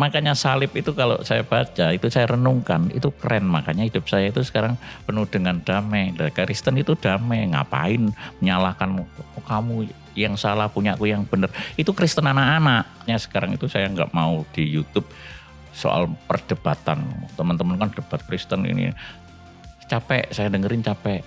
makanya salib itu kalau saya baca, itu saya renungkan, itu keren. Makanya hidup saya itu sekarang penuh dengan damai. Kristen itu damai, ngapain menyalahkan kamu yang salah, punyaku yang benar. Itu Kristen anak-anaknya sekarang itu saya nggak mau di YouTube soal perdebatan. Teman-teman kan debat Kristen ini capek, saya dengerin capek,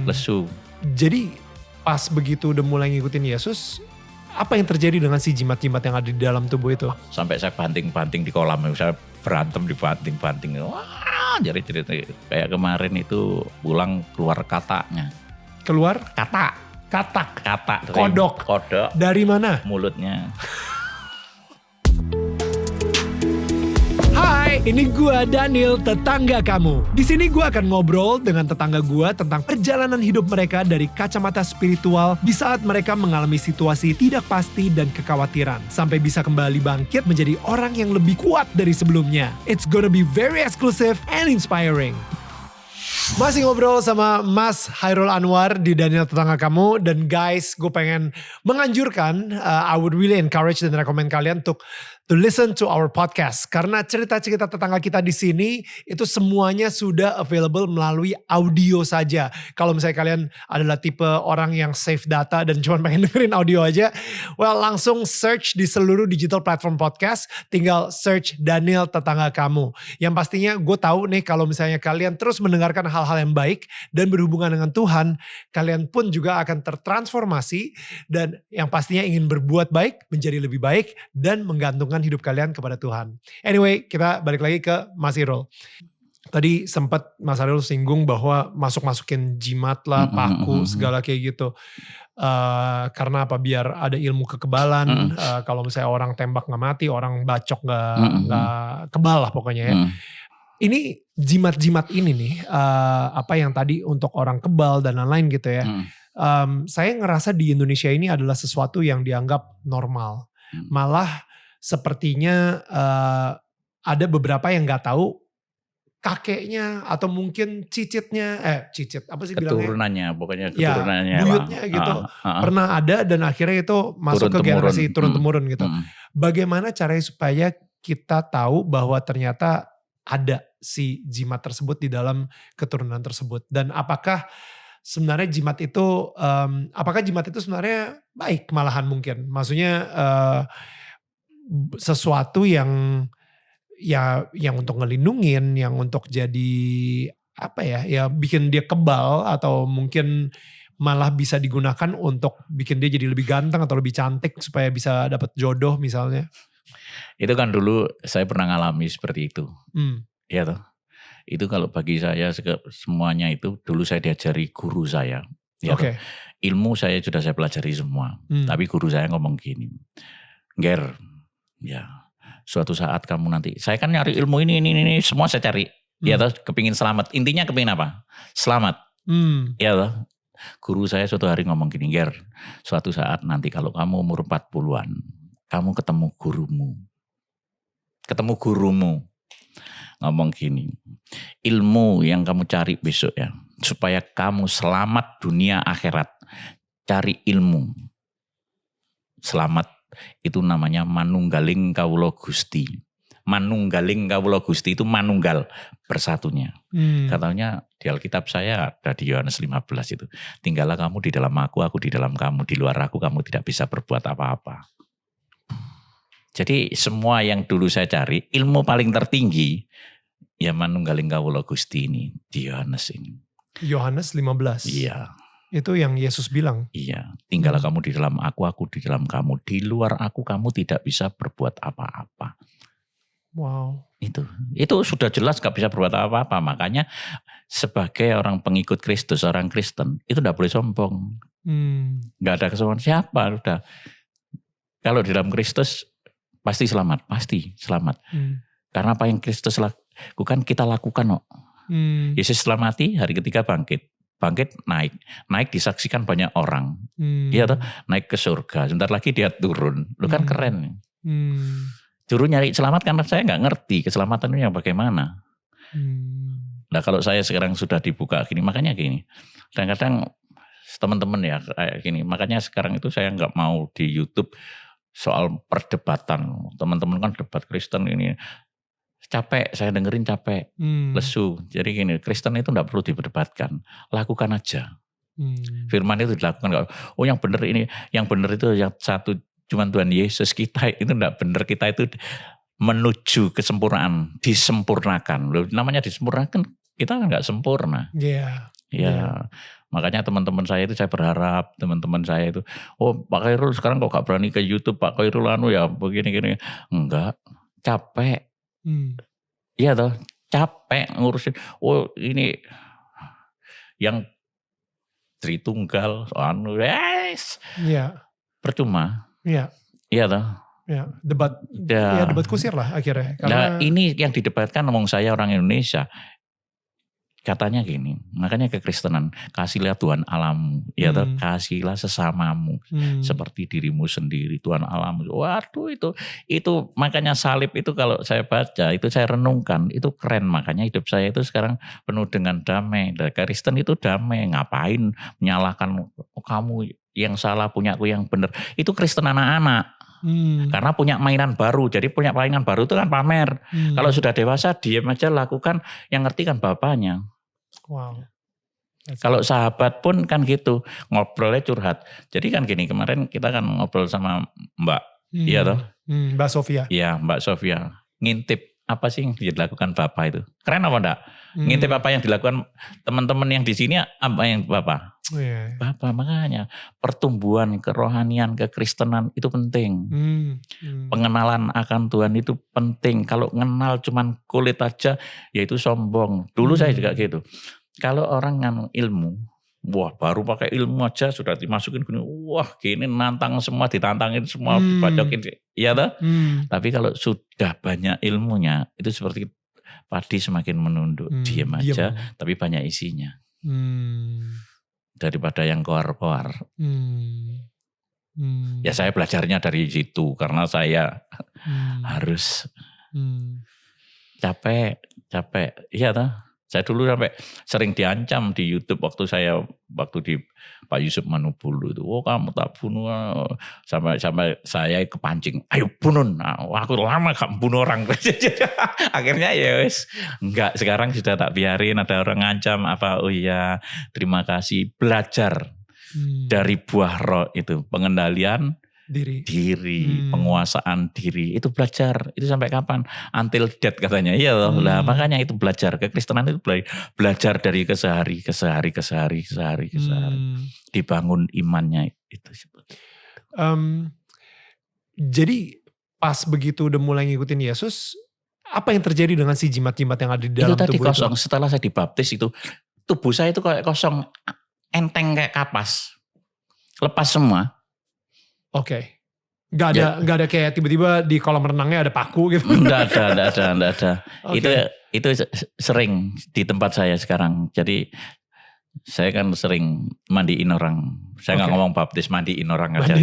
lesu. Jadi pas begitu udah mulai ngikutin Yesus, apa yang terjadi dengan si jimat-jimat yang ada di dalam tubuh itu? Sampai saya banting-banting di kolam, saya berantem di banting-banting. Wah, jadi kayak kemarin itu pulang keluar katanya. Keluar? Kata. Kodok. Dari mana? Mulutnya. Hai, ini gua Daniel, tetangga kamu. Di sini gua akan ngobrol dengan tetangga gua tentang perjalanan hidup mereka dari kacamata spiritual di saat mereka mengalami situasi tidak pasti dan kekhawatiran, sampai bisa kembali bangkit menjadi orang yang lebih kuat dari sebelumnya. It's gonna be very exclusive and inspiring. Masih ngobrol sama Mas Hairul Anwar di Daniel Tetangga Kamu. Dan guys, gue pengen menganjurkan, I would really encourage dan rekomend kalian to listen to our podcast. Karena cerita-cerita tetangga kita di sini itu semuanya sudah available melalui audio saja. Kalau misalnya kalian adalah tipe orang yang save data dan cuma pengen dengerin audio aja, well langsung search di seluruh digital platform podcast. Tinggal search Daniel Tetangga Kamu. Yang pastinya gue tahu nih kalau misalnya kalian terus mendengarkan hal-hal yang baik dan berhubungan dengan Tuhan, kalian pun juga akan tertransformasi dan yang pastinya ingin berbuat baik, menjadi lebih baik dan menggantungkan hidup kalian kepada Tuhan. Anyway, kita balik lagi ke Mas Irul. Tadi sempat Mas Irul singgung bahwa masuk-masukin jimat lah, paku, segala kayak gitu. Karena apa? Biar ada ilmu kekebalan. Kalau misalnya orang tembak gak mati, orang bacok gak kebal lah pokoknya ya. Ini jimat-jimat ini nih, apa yang tadi untuk orang kebal dan lain-lain gitu ya. Saya ngerasa di Indonesia ini adalah sesuatu yang dianggap normal. Malah sepertinya ada beberapa yang nggak tahu kakeknya atau mungkin cicitnya, cicit apa sih bilangnya? Keturunannya, pokoknya keturunannya. Ya, buyutnya gitu. Pernah ada dan akhirnya itu masuk ke generasi turun-temurun gitu. Bagaimana caranya supaya kita tahu bahwa ternyata ada si jimat tersebut di dalam keturunan tersebut. Dan apakah sebenarnya jimat itu, sebenarnya baik malahan mungkin. Maksudnya sesuatu yang untuk ngelindungin, yang untuk jadi apa ya bikin dia kebal atau mungkin malah bisa digunakan untuk bikin dia jadi lebih ganteng atau lebih cantik supaya bisa dapat jodoh misalnya. Itu kan dulu saya pernah ngalami seperti itu. Ya toh. Itu kalau bagi saya semuanya itu dulu saya diajari guru saya. Ya toh. Ilmu saya sudah saya pelajari semua. Tapi guru saya ngomong gini. Ger, ya suatu saat kamu nanti, saya kan nyari ilmu ini semua saya cari. Ya toh, kepingin selamat. Intinya kepingin apa? Selamat. Ya toh. Guru saya suatu hari ngomong gini, Ger, suatu saat nanti kalau kamu umur 40-an, kamu ketemu gurumu. Ngomong gini, ilmu yang kamu cari besok ya, supaya kamu selamat dunia akhirat, cari ilmu. Selamat itu namanya manunggaling kawula Gusti. Manunggaling kawula Gusti itu manunggal bersatunya. Katanya di Alkitab saya ada di Yohanes 15 itu. Tinggallah kamu di dalam aku di dalam kamu. Di luar aku kamu tidak bisa berbuat apa-apa. Jadi semua yang dulu saya cari, ilmu paling tertinggi, ya manunggaling kawula Gusti ini, di Yohanes ini. Yohanes 15? Iya. Itu yang Yesus bilang? Iya, tinggallah kamu di dalam aku di dalam kamu. Di luar aku kamu tidak bisa berbuat apa-apa. Wow. Itu sudah jelas gak bisa berbuat apa-apa. Makanya sebagai orang pengikut Kristus, orang Kristen, itu gak boleh sombong. Gak ada kesombongan siapa. Udah. Kalau di dalam Kristus, pasti selamat. Karena apa yang Kristus lakukan, kita lakukan. Yesus setelah mati, hari ketiga bangkit naik disaksikan banyak orang. Iya toh, naik ke surga. Sebentar lagi dia turun. Lu kan keren. Juru nyari selamat karena saya nggak ngerti keselamatan itu yang bagaimana. Nah kalau saya sekarang sudah dibuka gini, makanya gini. Kadang-kadang teman-teman ya kayak gini. Makanya sekarang itu saya nggak mau di YouTube soal perdebatan. Teman-teman kan debat Kristen ini capek, saya dengerin capek, lesu. Jadi gini, Kristen itu enggak perlu diperdebatkan, lakukan aja. Firman itu dilakukan. Oh yang benar ini, yang benar itu yang satu cuman Tuhan Yesus. Kita itu enggak benar, kita itu menuju kesempurnaan, disempurnakan. Loh, namanya disempurnakan, kita kan enggak sempurna. Ya. Makanya teman-teman saya itu, saya berharap teman-teman saya itu, oh Pak Khairul sekarang kok gak berani ke YouTube, Pak Khairul ya begini-gini. Enggak, capek. Iya toh, capek ngurusin. Oh ini yang Tritunggal, percuma. Iya toh. Ya, debat kusir lah akhirnya. Karena ini yang didebatkan ngomong saya orang Indonesia. Katanya gini, makanya kekristenan, kasihlah Tuhan Allahmu, ya toh, kasihlah sesamamu seperti dirimu sendiri, Tuhan Allahmu. Waduh itu makanya salib itu kalau saya baca, itu saya renungkan, itu keren. Makanya hidup saya itu sekarang penuh dengan damai. Dan Kristen itu damai, ngapain menyalahkan kamu yang salah, punyaku yang benar. Itu Kristen anak-anak. Karena punya mainan baru, jadi punya mainan baru itu kan pamer. Kalau sudah dewasa, diam aja, lakukan, yang ngerti kan bapaknya. Wow. Kalau sahabat pun kan gitu, ngobrolnya curhat. Jadi kan gini, kemarin kita kan ngobrol sama Mbak, iya toh? Mbak Sofia. Iya, Mbak Sofia. Ngintip apa sih yang dilakukan Bapak itu? Keren apa enggak? Ngintip apa yang dilakukan teman-teman yang di sini, apa yang Bapak? Bapak, makanya pertumbuhan kerohanian, kekristenan itu penting. Pengenalan akan Tuhan itu penting. Kalau kenal cuman kulit aja, ya itu sombong. Dulu saya juga gitu. Kalau orang nganu ilmu, wah baru pakai ilmu aja sudah dimasukin gini, wah gini nantang semua, ditantangin semua, dibacokin. Iya toh? Tapi kalau sudah banyak ilmunya, itu seperti padi semakin menunduk. Diam aja, tapi banyak isinya. Daripada yang koar-koar. Ya saya belajarnya dari situ, karena saya harus capek. Iya toh? Saya dulu sampai sering diancam di YouTube waktu di Pak Yusuf Manubulu itu. Oh kamu tak bunuh. Sampai saya kepancing. Ayo bunuh. Nah, aku lama gak bunuh orang. Akhirnya ya wis. Enggak, sekarang sudah tak biarin ada orang ngancam apa. Oh iya, terima kasih. Belajar dari buah roh itu. Pengendalian diri, penguasaan diri, itu belajar. Itu sampai kapan? Until death katanya. Iya loh. Lah makanya itu belajar. Kekristenan itu belajar dari kesehari. Dibangun imannya itu. Jadi pas begitu udah mulai ngikutin Yesus, apa yang terjadi dengan si jimat-jimat yang ada di dalam tubuh itu? Itu tadi kosong. Setelah saya dibaptis itu, tubuh saya itu kayak kosong, enteng kayak kapas. Lepas semua. Oke. Gak ada kayak tiba-tiba di kolam renangnya ada paku gitu. Enggak ada. Okay. Itu sering di tempat saya sekarang. Jadi saya kan sering mandiin orang. Saya nggak ngomong baptis, mandiin orang aja.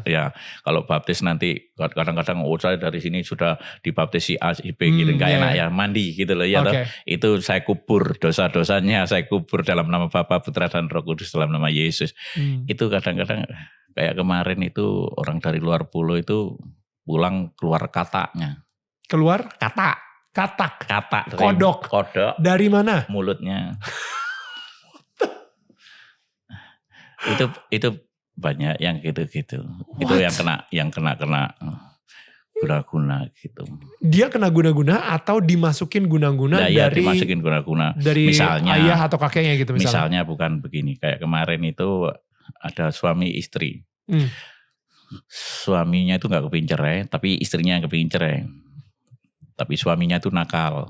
Ya, kalau baptis nanti kadang-kadang saya dari sini sudah dibaptis si A, si B gitu, nggak enak ya, mandi gitu loh ya. Itu saya kubur dosa-dosanya, saya kubur dalam nama Bapa, Putra dan Roh Kudus dalam nama Yesus. Itu kadang-kadang kayak kemarin itu orang dari luar pulau itu pulang keluar kataknya. Keluar? Katak. Kodok. Dari mana? Mulutnya. itu banyak yang gitu-gitu. What? Itu yang kena guna-guna gitu. Dia kena guna-guna atau dimasukin guna-guna dimasukin guna-guna. Dari misalnya, ayah atau kakeknya gitu misalnya. Misalnya bukan begini, kayak kemarin itu ada suami istri. Suaminya itu gak kepingin cerai, tapi istrinya yang kepingin cerai. Tapi suaminya itu nakal.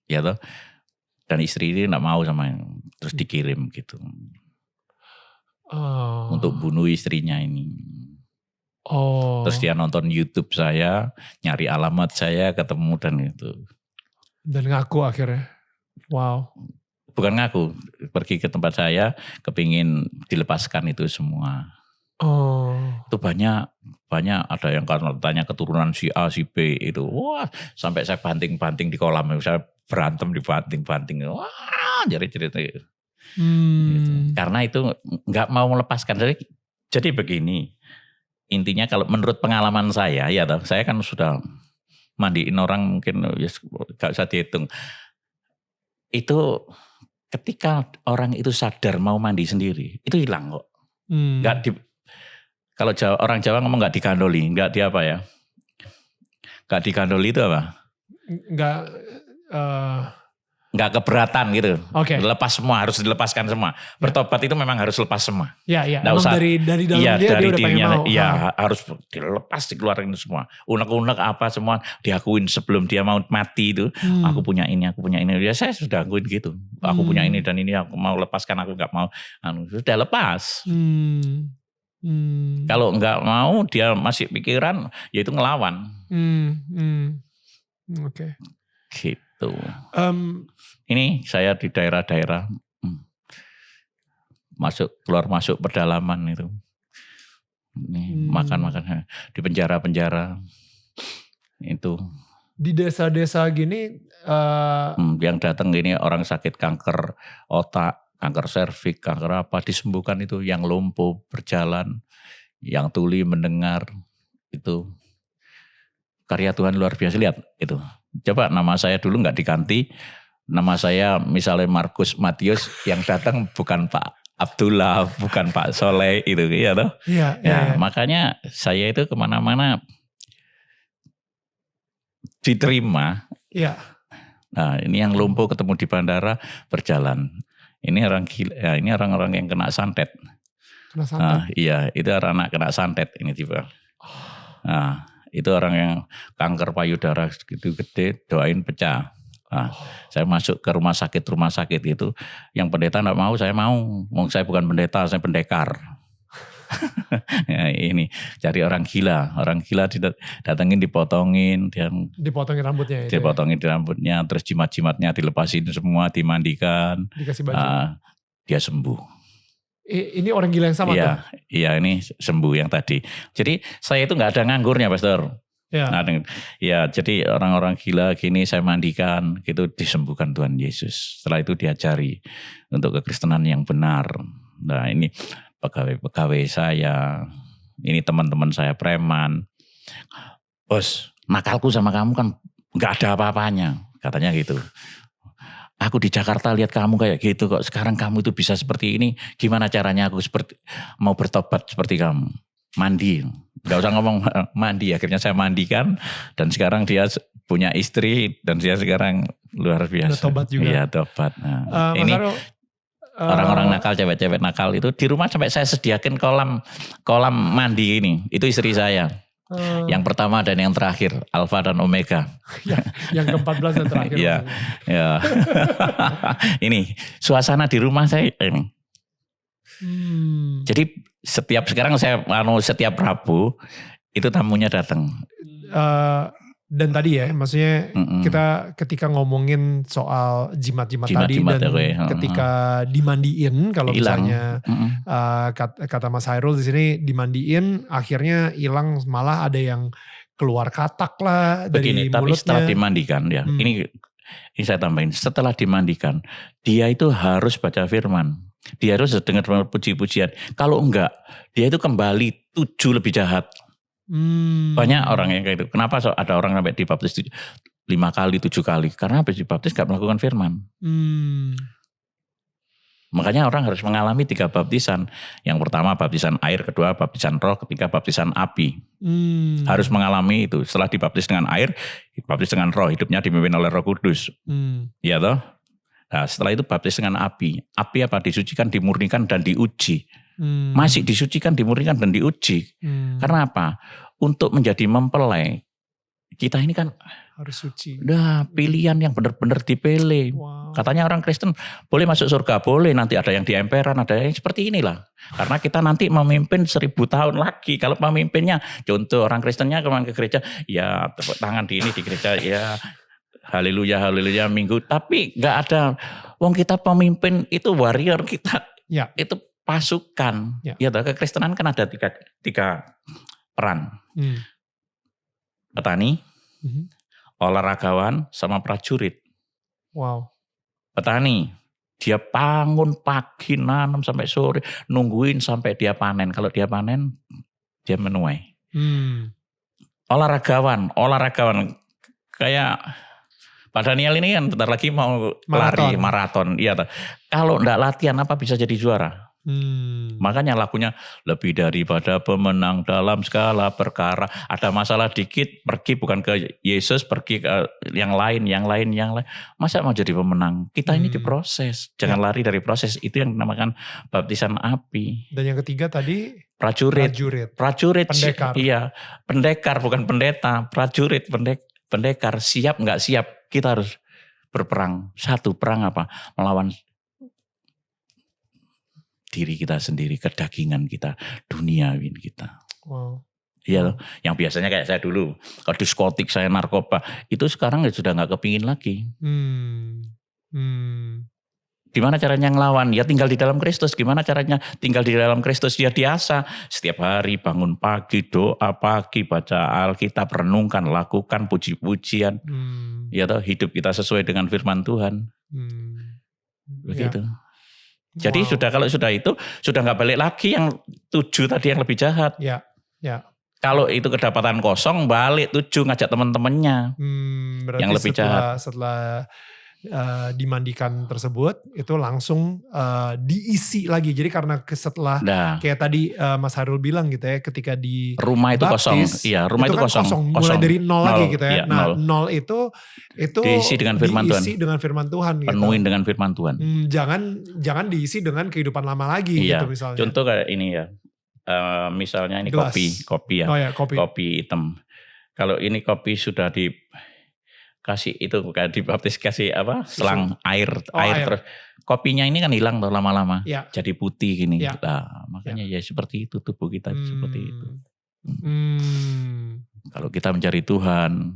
Ya toh? Dan istri ini gak mau sama yang, terus dikirim gitu. Untuk bunuh istrinya ini. Terus dia nonton YouTube saya, nyari alamat saya, ketemu dan itu. Dan ngaku akhirnya. Wow. Bukan ngaku, pergi ke tempat saya, kepingin dilepaskan itu semua. Itu banyak ada yang karena tanya keturunan si A, si B itu. Wah, sampai saya banting-banting di kolam, saya berantem dibanting-banting. Wah, jadi-jadi gitu. Karena itu nggak mau melepaskan. Jadi begini, intinya kalau menurut pengalaman saya, ya toh, saya kan sudah mandiin orang mungkin ya gak usah dihitung. Itu ketika orang itu sadar mau mandi sendiri, itu hilang kok. Kalau orang Jawa ngomong nggak digandoli, nggak di apa ya? Nggak digandoli itu apa? Nggak keberatan gitu. Oke. Lepas semua, harus dilepaskan semua. Bertobat itu memang harus lepas semua. Iya. Nggak usah, dari dalam dia dari udah pengen mau. Iya, harus dilepas, dikeluarin semua. Unek-unek apa semua diakuin sebelum dia mau mati itu. Aku punya ini, aku punya ini. Ya saya sudah akuin gitu. Aku punya ini dan ini, aku mau lepaskan, aku nggak mau. Sudah lepas. Kalau nggak mau, dia masih pikiran, yaitu ngelawan. Oke. Gitu. Ini saya di daerah-daerah keluar masuk pedalaman itu. Makan di penjara-penjara itu. Di desa-desa gini yang datang gini orang sakit kanker otak, kanker serviks, kanker apa disembuhkan itu, yang lumpuh berjalan, yang tuli mendengar, itu karya Tuhan luar biasa. Lihat itu. Coba nama saya dulu nggak diganti, nama saya misalnya Markus Matius, yang datang bukan Pak Abdullah, bukan Pak Soleh itu, ya toh. Iya. Makanya saya itu kemana-mana diterima. Iya. Nah ini yang lumpuh ketemu di bandara berjalan. Ini orang gila, ya, ini orang-orang yang kena santet. Iya, itu anak kena santet ini tiba. Nah, itu orang yang kanker payudara gitu gede, doain pecah. Nah, saya masuk ke rumah sakit itu, yang pendeta enggak mau, saya mau. Saya bukan pendeta, saya pendekar. Ya, ini cari orang gila didatengin, dipotongin rambutnya itu. Dipotongin rambutnya, terus jimat-jimatnya dilepasin semua, dimandikan. Dikasih baju. Dia sembuh. Ini orang gila yang sama tuh? Iya, ini sembuh yang tadi. Jadi saya itu nggak ada nganggurnya, Pastor. Ya, jadi orang-orang gila gini saya mandikan, gitu disembuhkan Tuhan Yesus. Setelah itu diajari untuk kekristenan yang benar. Nah ini pegawai saya, ini teman-teman saya preman. Bos, nakalku sama kamu kan nggak ada apa-apanya, katanya gitu. Aku di Jakarta lihat kamu kayak gitu kok, sekarang kamu itu bisa seperti ini, gimana caranya aku mau bertobat seperti kamu? Mandi, gak usah ngomong mandi, akhirnya saya mandikan dan sekarang dia punya istri dan dia sekarang luar biasa. Udah tobat juga. Iya, tobat. Nah, ini orang-orang nakal, cewek-cewek nakal itu di rumah sampai saya sediakan kolam mandi ini, itu istri saya. Yang pertama dan yang terakhir, Alfa dan Omega. Yang ke-14 dan terakhir. Iya. Ini suasana di rumah saya ini. Jadi setiap Rabu itu tamunya datang. Dan tadi ya, maksudnya kita ketika ngomongin soal jimat-jimat tadi dan ketika dimandiin, kalau misalnya kata Mas Hairul di sini dimandiin, akhirnya hilang, malah ada yang keluar katak lah dari mulutnya. Tapi setelah dimandikan ya, ini saya tambahin, setelah dimandikan dia itu harus baca firman, dia harus dengar puji-pujian. Kalau enggak, dia itu kembali 7 lebih jahat. Banyak orang yang kayak itu. Kenapa ada orang sampai dibaptis 5 kali, 7 kali? Karena habis dibaptis gak melakukan firman. Makanya orang harus mengalami 3 baptisan. Yang pertama baptisan air, kedua baptisan roh, ketiga baptisan api. Harus mengalami itu. Setelah dibaptis dengan air, dibaptis dengan roh, hidupnya dipimpin oleh Roh Kudus. Iya toh? Nah, setelah itu baptis dengan api. Api apa? Disucikan, dimurnikan dan diuji. Masih disucikan, dimurnikan dan diuji. Karena apa? Untuk menjadi mempelai, kita ini kan harus suci. Udah pilihan yang benar-benar dipilih. Katanya orang Kristen boleh masuk surga, boleh, nanti ada yang di emperan, ada yang seperti inilah. Karena kita nanti memimpin 1000 tahun lagi. Kalau pemimpinnya, contoh orang Kristennya kemarin ke gereja, ya tepuk tangan di gereja, ya haleluya, haleluya minggu. Tapi gak ada, wong kita pemimpin itu warrior kita, itu pasukan. Ya, kekristenan kan ada tiga peran. Petani, olahragawan, sama prajurit. Wow. Petani, dia bangun pagi, nanam sampai sore, nungguin sampai dia panen. Kalau dia panen, dia menuai. Olahragawan kayak Pak Daniel ini kan bentar lagi mau lari maraton. Iya, kalau enggak latihan apa bisa jadi juara? Makanya lagunya lebih daripada pemenang dalam segala perkara. Ada masalah dikit pergi bukan ke Yesus, pergi ke yang lain. Masa mau jadi pemenang? Kita ini diproses. Jangan lari dari proses. Itu yang dinamakan baptisan api. Dan yang ketiga tadi prajurit. Pendekar. Iya, pendekar bukan pendeta. Prajurit, pendekar. Siap nggak siap? Kita harus berperang. Satu perang apa? Melawan diri kita sendiri, kedagingan kita, duniawi kita. Wow. Iya, yang biasanya kayak saya dulu, kalau diskotik saya narkoba, itu sekarang sudah nggak kepingin lagi. Gimana caranya ngelawan? Ya tinggal di dalam Kristus. Gimana caranya tinggal di dalam Kristus? Ya diasah. Setiap hari bangun pagi, doa pagi, baca Alkitab, renungkan, lakukan puji-pujian. Ya toh, hidup kita sesuai dengan firman Tuhan. Begitu. Ya. Jadi kalau sudah itu, sudah gak balik lagi yang 7 tadi yang lebih jahat. Ya. Kalau itu kedapatan kosong, balik 7 ngajak teman-temannya yang lebih jahat. Setelah dimandikan tersebut, itu langsung diisi lagi. Jadi karena setelah kayak tadi Mas Harul bilang gitu ya, ketika di rumah itu kosong. Iya, rumah itu kan kosong. Mulai dari 0 lagi gitu ya. Iya, nah, 0 itu diisi dengan firman Tuhan. Dengan firman Tuhan gitu. Penuhin dengan firman Tuhan. Jangan diisi dengan kehidupan lama lagi gitu misalnya. Contoh kayak ini ya. Misalnya ini gelas. kopi ya. Oh ya, kopi hitam. Kalau ini kopi sudah kasih itu kayak dibaptis kasih apa selang air terus kopinya ini kan hilang tuh lama-lama jadi putih gini makanya ya seperti itu tubuh kita seperti itu. Kalau kita mencari Tuhan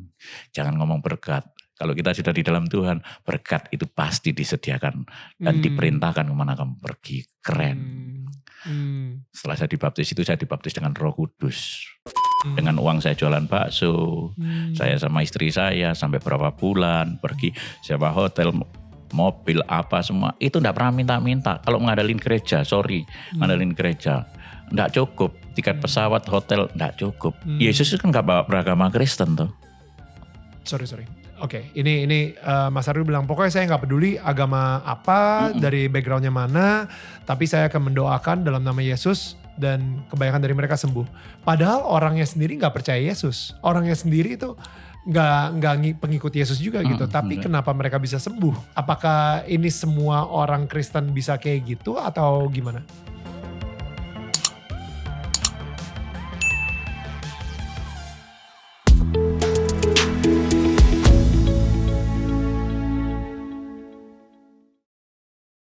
jangan ngomong berkat. Kalau kita sudah di dalam Tuhan berkat itu pasti disediakan dan diperintahkan kemana kamu pergi. Keren. Setelah saya dibaptis dengan Roh Kudus. Dengan uang saya jualan bakso, saya sama istri saya sampai berapa bulan pergi sewa hotel, mobil apa semua itu enggak pernah minta-minta. Kalau mengandalin gereja, mengandalin gereja enggak cukup, tiket pesawat, hotel enggak cukup. Yesus kan enggak bawa beragama Kristen tuh. Sorry. Oke, ini Mas Arul bilang pokoknya saya nggak peduli agama apa, dari backgroundnya mana, tapi saya akan mendoakan dalam nama Yesus dan kebanyakan dari mereka sembuh. Padahal orangnya sendiri nggak percaya Yesus, orangnya sendiri itu nggak pengikut Yesus juga gitu. Tapi kenapa mereka bisa sembuh? Apakah ini semua orang Kristen bisa kayak gitu atau gimana?